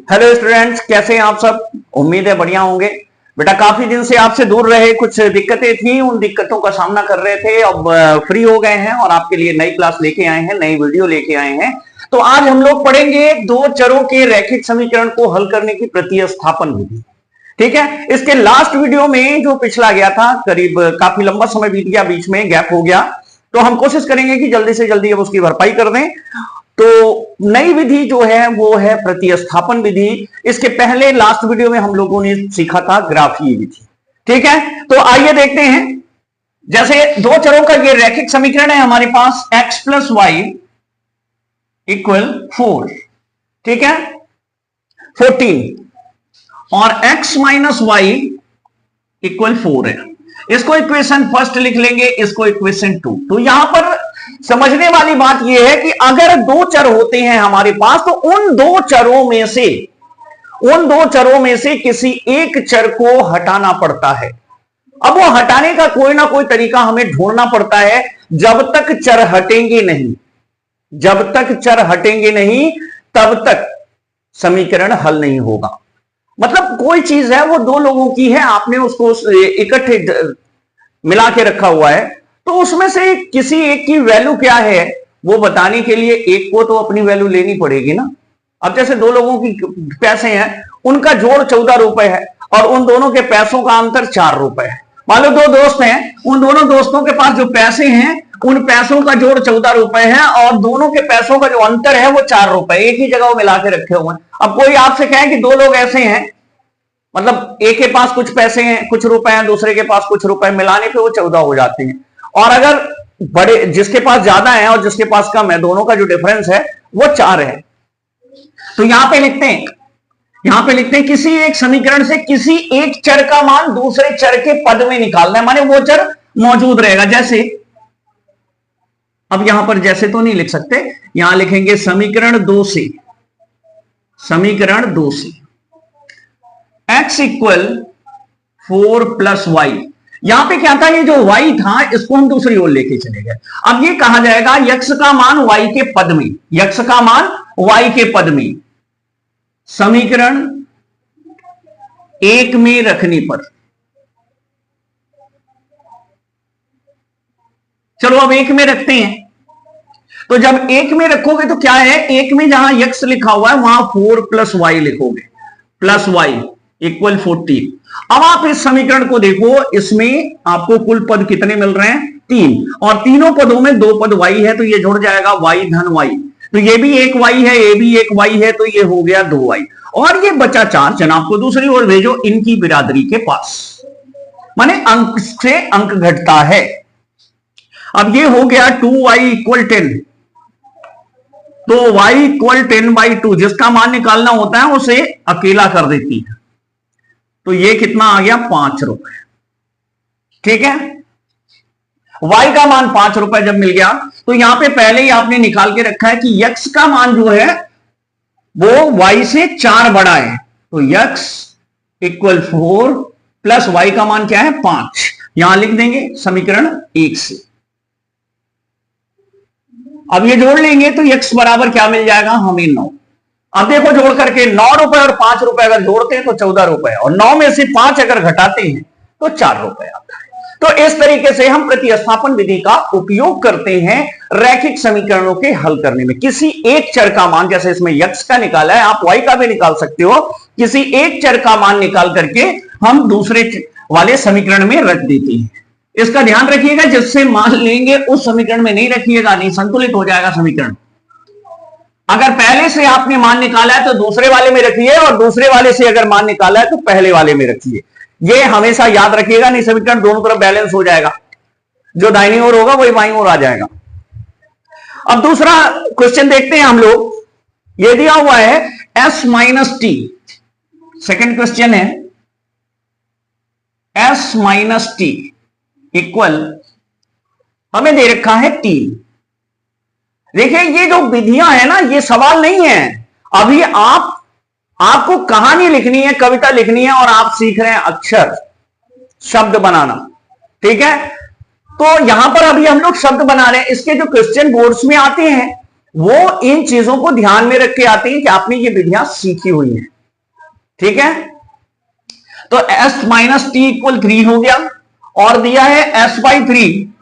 Hello students, कैसे हैं आप सब। उम्मीद है बढ़िया होंगे। बेटा काफी दिन से आपसे दूर रहे, कुछ दिक्कतें थी, उन दिक्कतों का सामना कर रहे थे। अब फ्री हो गए हैं और आपके लिए नई क्लास लेके आए हैं, नई वीडियो लेके आए हैं। तो आज हम लोग पढ़ेंगे दो चरों के रैखिक समीकरण को हल करने की प्रतिस्थापन विधि। ठीक है, इसके लास्ट वीडियो में जो पिछला गया था, करीब काफी लंबा समय बीत गया, बीच में गैप हो गया, तो हम कोशिश करेंगे कि जल्दी से जल्दी अब उसकी भरपाई कर दें। तो नई विधि जो है वो है प्रतिस्थापन विधि। इसके पहले लास्ट वीडियो में हम लोगों ने सीखा था ग्राफीय विधि। ठीक है, तो आइए देखते हैं। जैसे दो चरों का ये रैखिक समीकरण है हमारे पास, x प्लस वाई इक्वल 4, ठीक है, 14, और x माइनस वाई इक्वल 4 है। इसको इक्वेशन फर्स्ट लिख लेंगे, इसको इक्वेशन 2। तो यहां पर समझने वाली बात यह है कि अगर दो चर होते हैं हमारे पास, तो उन दो चरों में से किसी एक चर को हटाना पड़ता है। अब वो हटाने का कोई ना कोई तरीका हमें ढूंढना पड़ता है। जब तक चर हटेंगे नहीं तब तक समीकरण हल नहीं होगा। मतलब कोई चीज है, वो दो लोगों की है, आपने उसको इकट्ठे मिला के रखा हुआ है, तो उसमें से किसी एक की वैल्यू क्या है वो बताने के लिए एक को तो अपनी वैल्यू लेनी पड़ेगी ना। अब जैसे दो लोगों की पैसे हैं, उनका जोड़ 14 रुपए है और उन दोनों के पैसों का अंतर 4 रुपए है। मान लो दो दोस्त हैं, उन दोनों दोस्तों के पास जो पैसे हैं, उन पैसों का जोड़ 14 रुपए है और दोनों के पैसों का जो अंतर है वो 4 रुपए, एक ही जगह वो मिला के रखे हुए हैं। अब कोई आपसे कहे कि दो लोग ऐसे हैं, मतलब एक के पास कुछ पैसे हैं, कुछ रुपए हैं, दूसरे के पास कुछ रुपए, मिलाने पे वो 14 हो जाते हैं। और अगर बड़े जिसके पास ज्यादा है और जिसके पास कम है, दोनों का जो डिफरेंस है वो 4 है। तो यहां पे लिखते हैं किसी एक समीकरण से किसी एक चर का मान दूसरे चर के पद में निकालना है, माने वो चर मौजूद रहेगा। जैसे अब यहां पर जैसे तो नहीं लिख सकते, यहां लिखेंगे समीकरण 2 से x इक्वल 4 प्लस वाई। यहां पे क्या था, ये जो y था इसको हम दूसरी ओर लेके चले गए। अब ये कहा जाएगा x का मान y के पद में, समीकरण 1 में रखने पर। चलो अब 1 में रखते हैं। तो जब 1 में रखोगे तो क्या है, 1 में जहां x लिखा हुआ है वहां 4 प्लस वाई लिखोगे, प्लस वाई इक्वल 14। अब आप इस समीकरण को देखो, इसमें आपको कुल पद कितने मिल रहे हैं, 3, और तीनों पदों में 2 पद y है, तो ये जुड़ जाएगा y धन y। तो ये भी एक y है, ये भी एक y है, तो ये हो गया 2y, और ये बचा 4। जनाब को दूसरी ओर भेजो, इनकी बिरादरी के पास, माने अंक से अंक घटता है। अब ये हो गया 2y इक्वल 10। तो y इक्वल 10/2, जिसका मान निकालना होता है उसे अकेला कर देती है। तो ये कितना आ गया, 5 रुपए। ठीक है, y का मान 5 रुपए जब मिल गया, तो यहां पे पहले ही आपने निकाल के रखा है कि x का मान जो है वो y से 4 बड़ा है। तो x इक्वल 4 प्लस y का मान क्या है, 5। यहां लिख देंगे समीकरण 1 से। अब ये जोड़ लेंगे तो x बराबर क्या मिल जाएगा हमें, 9। अब देखो जोड़ करके 9 रुपए और 5 रुपए अगर जोड़ते हैं तो 14 रुपए, और 9 में से 5 अगर घटाते हैं तो 4 रुपए आता है। तो इस तरीके से हम प्रतिस्थापन विधि का उपयोग करते हैं रैखिक समीकरणों के हल करने में। किसी एक चर का मान, जैसे इसमें x का निकाला है, आप y का भी निकाल सकते हो, किसी एक चर का मान निकाल करके हम दूसरे वाले समीकरण में रख देते हैं। इसका ध्यान रखिएगा, जिससे मान लेंगे उस समीकरण में नहीं रखिएगा, नहीं संतुलित हो जाएगा समीकरण। अगर पहले से आपने मान निकाला है तो दूसरे वाले में रखिए, और दूसरे वाले से अगर मान निकाला है तो पहले वाले में रखिए। ये हमेशा याद रखिएगा, नहीं समीकरण दोनों तरफ बैलेंस हो जाएगा, जो दाहिनी ओर होगा वही बाईं ओर आ जाएगा। अब दूसरा क्वेश्चन देखते हैं हम लोग। ये दिया हुआ है s minus T, second question है s माइनस टी इक्वल, हमें दे रखा है 3। देखिए ये जो विधियां है ना, ये सवाल नहीं है। अभी आपको कहानी लिखनी है, कविता लिखनी है, और आप सीख रहे हैं अक्षर, शब्द बनाना। ठीक है, तो यहां पर अभी हम लोग शब्द बना रहे हैं। इसके जो क्वेश्चन बोर्ड्स में आते हैं वो इन चीजों को ध्यान में रख के आते हैं कि आपने ये विधियां सीखी हुई हैं। ठीक है, तो s माइनस टी इक्वल 3 हो गया, और दिया है s by 3,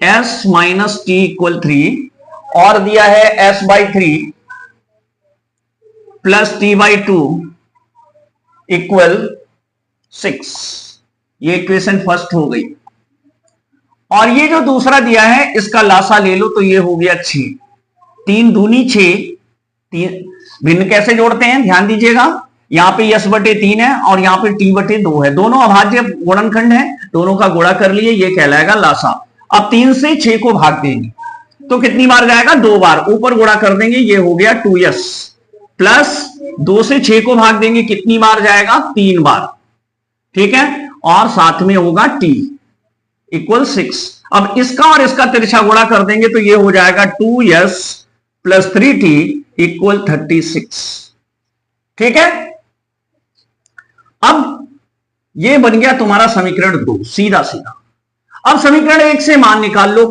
s minus T equal 3, और दिया है s by 3 plus T by 2 equal 6। ये इक्वेशन फर्स्ट हो गई। और ये जो दूसरा दिया है इसका लासा ले लो, तो ये हो गया 6, 3 दूनी 6, भिन्न कैसे जोड़ते हैं ध्यान दीजिएगा, यहां पे यस बटे 3 है और यहां पे टी बटे 2 है, दोनों अभाज्य गुणनखंड है, दोनों का गुणा कर लिए, ये कहलाएगा लासा। अब 3 से 6 को भाग देंगे तो कितनी बार जाएगा, 2 बार, ऊपर गुणा कर देंगे, ये हो गया 2s, प्लस 2 से 6 को भाग देंगे, कितनी बार जाएगा, 3 बार, ठीक है, और साथ में होगा t इक्वल 6। अब इसका और इसका तिरछा गुणा कर देंगे तो ये हो जाएगा 2s प्लस 3t इक्वल 36, ठीक है। अब ये बन गया तुम्हारा समीकरण 2, सीधा सीधा। अब समीकरण 1 से मान निकाल लो,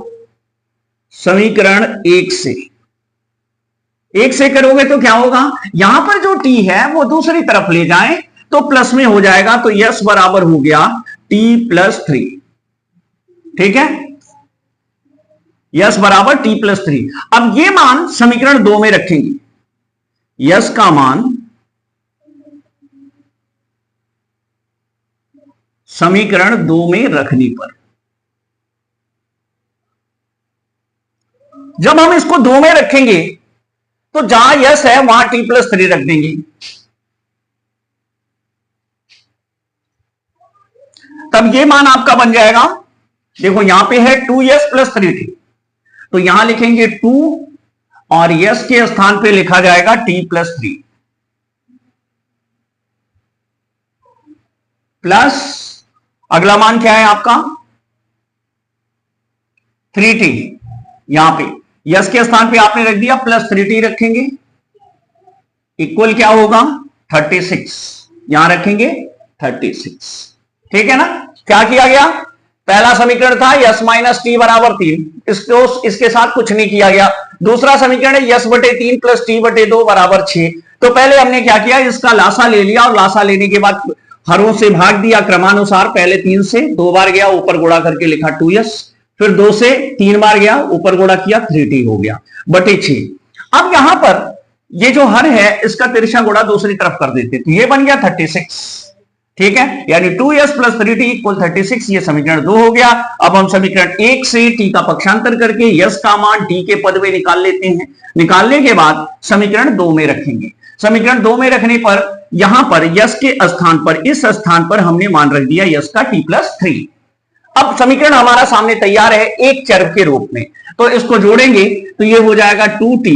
समीकरण 1 से करोगे तो क्या होगा, यहां पर जो t है वो दूसरी तरफ ले जाएं तो प्लस में हो जाएगा, तो यस बराबर हो गया t प्लस 3, ठीक है, यस बराबर t प्लस 3। अब ये मान समीकरण 2 में रखेंगे, यस का मान समीकरण 2 में रखने पर, जब हम इसको 2 में रखेंगे तो जहां यस है वहां t प्लस 3 रख देंगे, तब ये मान आपका बन जाएगा, देखो यहां पे है 2s प्लस 3t, तो यहां लिखेंगे 2 और यस के स्थान पे लिखा जाएगा t प्लस 3 प्लस अगला मान क्या है आपका 3t, यहां पे यस के स्थान पे आपने रख दिया प्लस 3t रखेंगे, इक्वल क्या होगा 36, यहां रखेंगे 36, ठीक है ना। क्या किया गया, पहला समीकरण था यस माइनस टी बराबर 3, इसके साथ कुछ नहीं किया गया। दूसरा समीकरण है यस बटे 3 प्लस टी बटे 2 बराबर 6, तो पहले हमने क्या किया, इसका लासा ले लिया और लासा लेने के बाद हरों से भाग दिया क्रमानुसार, पहले 3 से 2 बार गया, ऊपर गुणा करके लिखा 2s, फिर 2 से 3 बार गया, ऊपर गुणा किया 3t हो गया बटे 6। अब यहां पर ये जो हर है इसका तिरछा गुणा दूसरी तरफ कर देते, तो ये बन गया 36, ठीक है, यानी 2s प्लस 3t इक्वल 36, ये समीकरण 2 हो गया। अब हम समीकरण 1 से t का पक्षांतर करके यस का मान t के पद में निकाल लेते हैं, निकालने के बाद समीकरण 2 में रखेंगे, समीकरण 2 में रखने पर यहां पर यस के स्थान पर, इस स्थान पर हमने मान रख दिया यस का t प्लस 3। अब समीकरण हमारा सामने तैयार है एक चर के रूप में, तो इसको जोड़ेंगे तो ये हो जाएगा 2t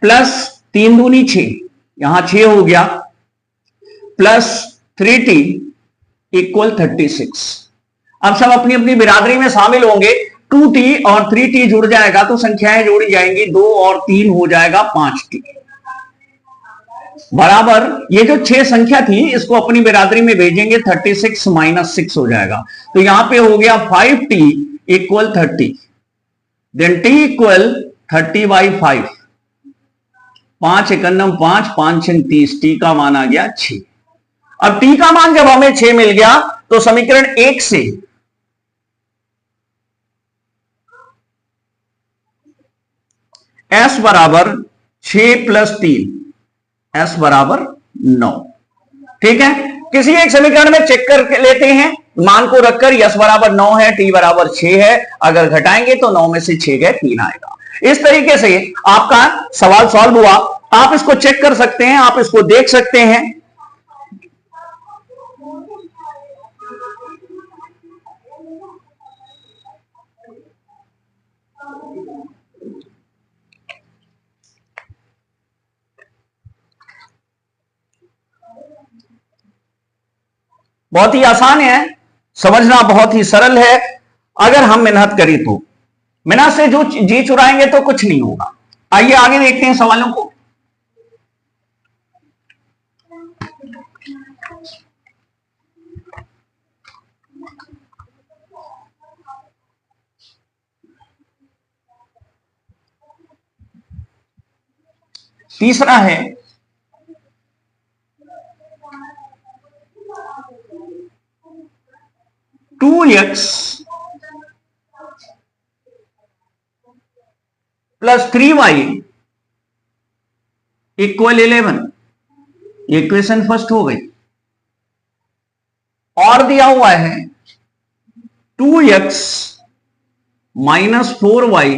प्लस 3 दूनी 6, यहां 6 हो गया, प्लस 3t इक्वल 36। अब सब अपनी अपनी बिरादरी में शामिल होंगे, 2t और 3t जुड़ जाएगा तो संख्याएं जोड़ी जाएंगी, 2 और 3 हो जाएगा 5t, बराबर ये जो 6 संख्या थी इसको अपनी बिरादरी में भेजेंगे, 36 माइनस 6 हो जाएगा, तो यहां पे हो गया 5t equal 30, then t equal 30 by 5, 5 एकन्नम 5, 5 छंग 30, t का मान आ गया 6। अब t का मान जब हमें 6 मिल गया तो समीकरण 1 से s बराबर 6 प्लस 3, s बराबर 9, ठीक है। किसी एक समीकरण में चेक कर लेते हैं, मान को रखकर s बराबर 9 है, t बराबर 6 है, अगर घटाएंगे तो 9 में से 6 गए 3 आएगा। इस तरीके से आपका सवाल सॉल्व हुआ, आप इसको चेक कर सकते हैं, आप इसको देख सकते हैं। बहुत ही आसान है, समझना बहुत ही सरल है, अगर हम मेहनत करें तो। मेहनत से जो जी चुराएंगे तो कुछ नहीं होगा। आइए आगे देखते हैं सवालों को। तीसरा है 2x plus 3y equal 11। Equation first हो गई। और दिया हुआ है 2x minus 4y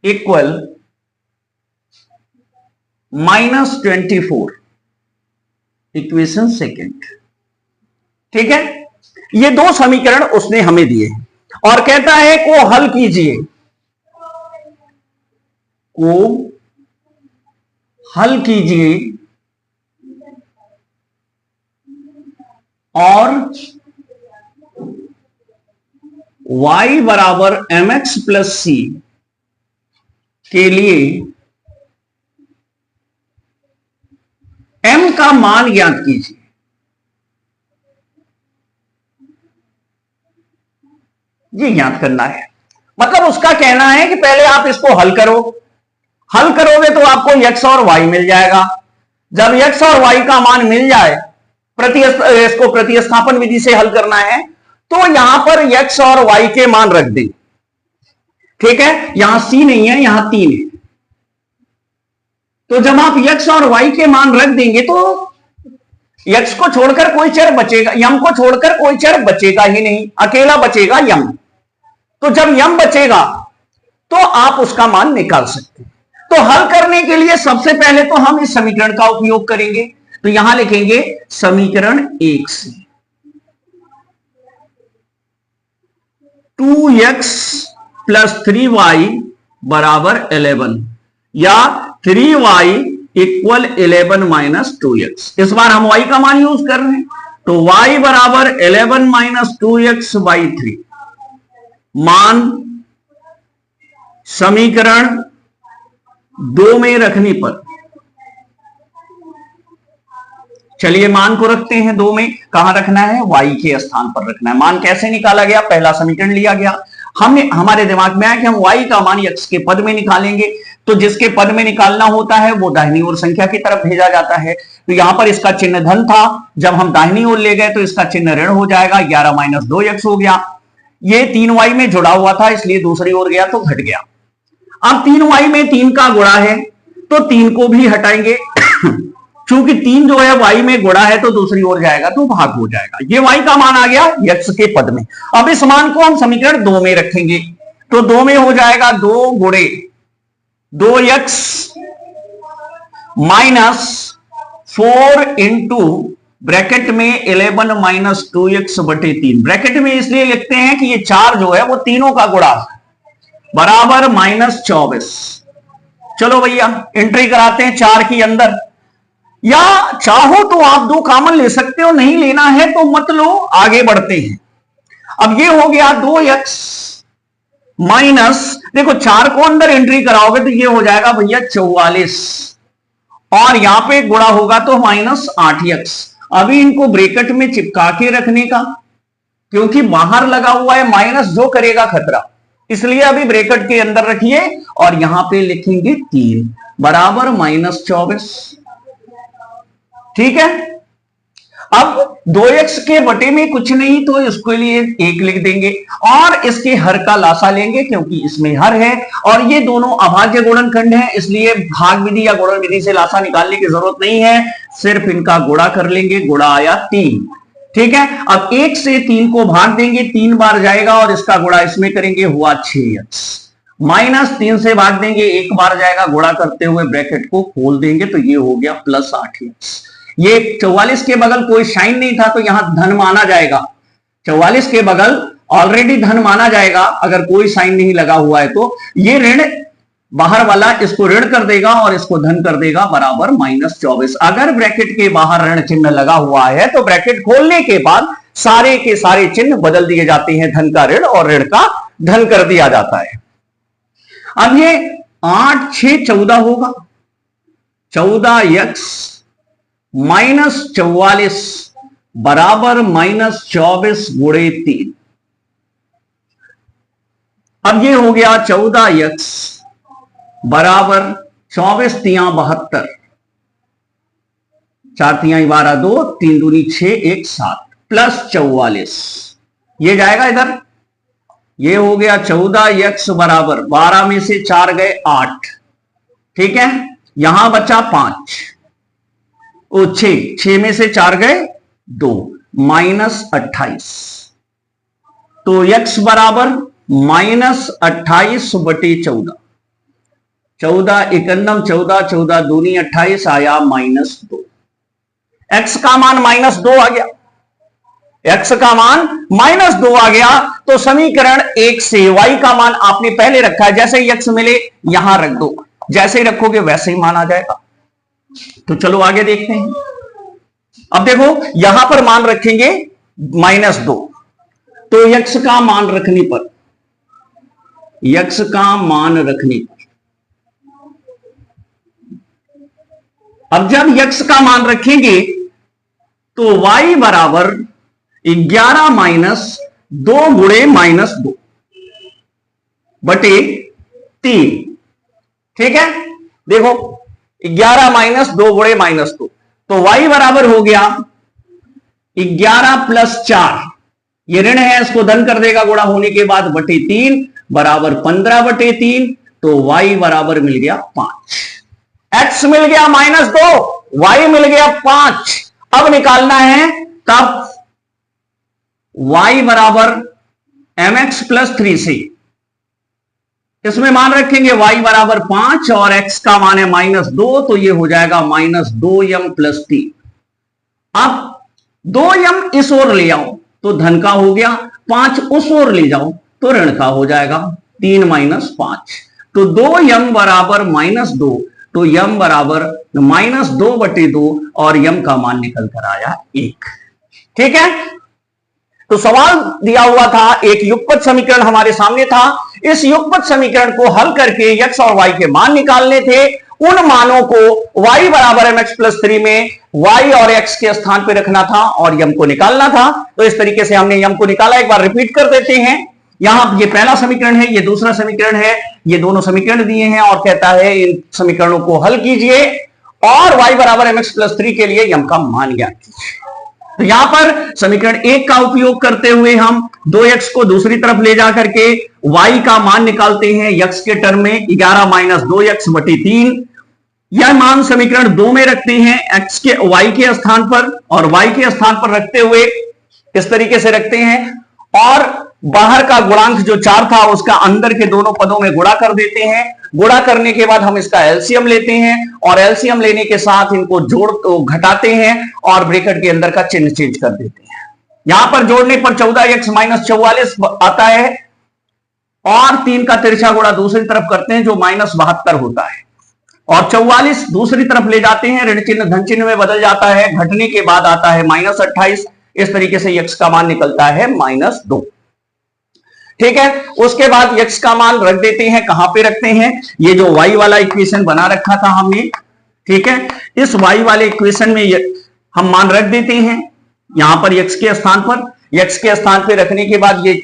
equal -24। Equation second. ठीक है, ये दो समीकरण उसने हमें दिए और कहता है को हल कीजिए, को हल कीजिए और y बराबर mx प्लस सी के लिए m का मान ज्ञात कीजिए। ये ज्ञात करना है, मतलब उसका कहना है कि पहले आप इसको हल करो, हल करोगे तो आपको x और y मिल जाएगा। जब x और y का मान मिल जाए, इसको प्रतिस्थापन विधि से हल करना है, तो यहां पर x और y के मान रख दें। ठीक है, यहां c नहीं है, यहां 3 है। तो जब आप x और y के मान रख देंगे तो x को छोड़कर कोई चर बचेगा, यम को छोड़कर कोई चर बचेगा ही नहीं, अकेला बचेगा यम। तो जब यम बचेगा तो आप उसका मान निकाल सकते हैं। तो हल करने के लिए सबसे पहले तो हम इस समीकरण का उपयोग करेंगे। तो यहां लिखेंगे समीकरण 1 से 2x प्लस 3y बराबर 11 या 3y इक्वल 11 माइनस 2x। इस बार हम y का मान यूज कर रहे हैं, तो y बराबर 11 माइनस 2x बाई 3 मान समीकरण 2 में रखने पर, चलिए मान को रखते हैं 2 में। कहां रखना है? y के स्थान पर रखना है। मान कैसे निकाला गया? पहला समीकरण लिया गया, हमारे दिमाग में आया कि हम y का मान x के पद में निकालेंगे। तो जिसके पद में निकालना होता है वो दाहिनी ओर संख्या की तरफ भेजा जाता है। तो यहां पर इसका चिन्ह धन था, जब हम दाहिनी ओर ले गए तो इसका चिन्ह ऋण हो जाएगा, 11 माइनस 2x हो गया। ये 3y में जुड़ा हुआ था इसलिए दूसरी ओर गया तो घट गया। अब 3y में 3 का गुणा है तो 3 को भी हटाएंगे चूंकि 3 जो है y में गुणा है तो दूसरी ओर जाएगा तो भाग हो जाएगा। ये y का मान आ गया x के पद में। अब इस मान को हम समीकरण 2 में रखेंगे, तो 2 में हो जाएगा 2 गुणे 2x माइनस 4 इंटू ब्रैकेट में 11 माइनस 2x बटे 3। ब्रैकेट में इसलिए लिखते हैं कि ये 4 जो है वो तीनों का गुणा बराबर -24। चलो भैया एंट्री कराते हैं 4 की अंदर, या चाहो तो आप 2 कॉमन ले सकते हो, नहीं लेना है तो मत लो, आगे बढ़ते हैं। अब ये हो गया 2x माइनस, देखो 4 को अंदर एंट्री कराओगे तो ये हो जाएगा भैया 44, और यहां पे गुणा होगा तो -8x। अभी इनको ब्रैकेट में चिपका के रखने का, क्योंकि बाहर लगा हुआ है माइनस, जो करेगा खतरा, इसलिए अभी ब्रैकेट के अंदर रखिए और यहां पे लिखेंगे 3 बराबर -24। ठीक है, अब 2x के बटे में कुछ नहीं तो इसके लिए 1 लिख देंगे और इसके हर का लासा लेंगे क्योंकि इसमें हर है और ये दोनों अभाज्य गुणनखंड हैं, इसलिए भाग विधि या गुणन विधि से लासा निकालने की जरूरत नहीं है, सिर्फ इनका गुणा कर लेंगे। गुणा आया 3। ठीक है, अब 1 से 3 को भाग देंगे, 3 बार जाएगा और इसका गुणा इसमें करेंगे, हुआ 6x। -3 से भाग देंगे, 1 बार जाएगा, गुणा करते हुए ब्रैकेट को खोल देंगे तो ये हो गया +8x। ये 44 के बगल कोई साइन नहीं था तो यहां धन माना जाएगा, 44 के बगल ऑलरेडी धन माना जाएगा अगर कोई साइन नहीं लगा हुआ है। तो ये ऋण बाहर वाला इसको ऋण कर देगा और इसको धन कर देगा, बराबर -24। अगर ब्रैकेट के बाहर ऋण चिन्ह लगा हुआ है तो ब्रैकेट खोलने के बाद सारे के सारे चिन्ह बदल दिए जाते हैं, धन का ऋण और ऋण का धन कर दिया जाता है। अब ये 8 6 14 होगा, 14x -44 बराबर -24 गुणे 3। अब ये हो गया 14x बराबर 24 तियां 72, 4 तियां 12 2, 3 दूनी 6 1 7 प्लस 44 ये जाएगा इधर, ये हो गया 14x बराबर 12 में से 4 गए 8, ठीक है। यहां बचा 5, 6 में से 4 गए 2, -28। तो x बराबर -28/14, 14 एकन्नम 14, 14 दूनी 28 आया -2। x का मान -2 आ गया, x का मान -2 आ गया। तो समीकरण 1 से y का मान आपने पहले रखा है, जैसे ही x मिले यहां रख दो, जैसे ही रखोगे वैसे ही मान आ जाएगा। तो चलो आगे देखते हैं। अब देखो यहां पर मान रखेंगे -2, तो x का मान रखने पर, x का मान रखने पर, अब जब x का मान रखेंगे तो y बराबर 11 - 2 गुणे -2 बटे 3, ठीक है। देखो 11 - 2 गुणे -2, तो y बराबर हो गया 11 + 4, ये ऋण है इसको धन कर देगा गुणा होने के बाद, बटे 3 बराबर 15/3। तो y बराबर मिल गया 5। x मिल गया -2, y मिल गया 5। अब निकालना है तब y बराबर mx + 3 से, इसमें मान रखेंगे y बराबर 5 और x का मान है -2, तो ये हो जाएगा -2m + 3। अब 2m इस ओर ले आओ तो धन का हो गया, 5 उस ओर ले जाओ तो ऋण का हो जाएगा, 3 - 5। तो 2m बराबर -2, तो m बराबर -2/2 और m का मान निकल कर आया 1, ठीक है। तो सवाल दिया हुआ था, एक युगपत समीकरण हमारे सामने था, इस युगपत समीकरण को हल करके x और y के मान निकालने थे। उन मानों को y बराबर mx + 3 में y और x के स्थान पे रखना था और m को निकालना था। तो इस तरीके से हमने m को निकाला। एक बार रिपीट कर देते हैं। यहां ये पहला समीकरण है, ये दूसरा समीकरण है, ये दोनों समीकरण दिए हैं और कहता है इन समीकरणों को हल कीजिए और y बराबर mx + 3 के लिए m का मान ज्ञात कीजिए। तो यहां पर समीकरण 1 का उपयोग करते हुए हम 2x को दूसरी तरफ ले जाकर के y का मान निकालते हैं x के टर्म में, 11 - 2x/3। यह मान समीकरण 2 में रखते हैं x के y के स्थान पर और y के स्थान पर रखते हुए इस तरीके से रखते हैं और बाहर का गुणांक जो 4 था उसका अंदर के दोनों पदों में गुणा कर देते हैं। गुणा करने के बाद हम इसका एलसीएम लेते हैं और एलसीएम लेने के साथ इनको घटाते हैं और ब्रैकेट के अंदर का चिन्ह चेंज कर देते हैं। यहां पर जोड़ने पर 14x - 44 आता है और 3 का तिरछा गुणा दूसरी तरफ करते हैं जो -72 होता है और 44 दूसरी तरफ ले जाते हैं, ऋण चिन्ह धन चिन्ह में बदल जाता है, घटने के बाद आता है -28। इस तरीके से x का मान निकलता है -2, ठीक है। उसके बाद x का मान रख देते हैं, कहां पे रखते हैं, ये जो y वाला इक्वेशन बना रखा था हमने, ठीक है, इस y वाले इक्वेशन में हम मान रख देते हैं यहां पर x के स्थान पर। x के स्थान पे रखने के बाद ये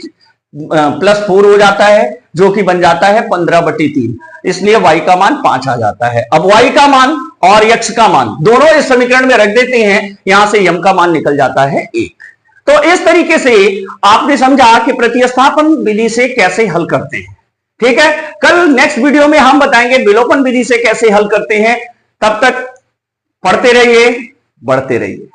+4 हो जाता है जो कि बन जाता है 15/3, इसलिए y का मान 5 आ जाता है। अब y का मान और x का मान दोनों इस समीकरण में रख देते हैं, यहां से m का मान निकल जाता है 1। तो इस तरीके से आपने समझा कि प्रतिस्थापन विधि से कैसे हल करते हैं, ठीक है। कल नेक्स्ट वीडियो में हम बताएंगे विलोपन विधि से कैसे हल करते हैं। तब तक पढ़ते रहिए, बढ़ते रहिए।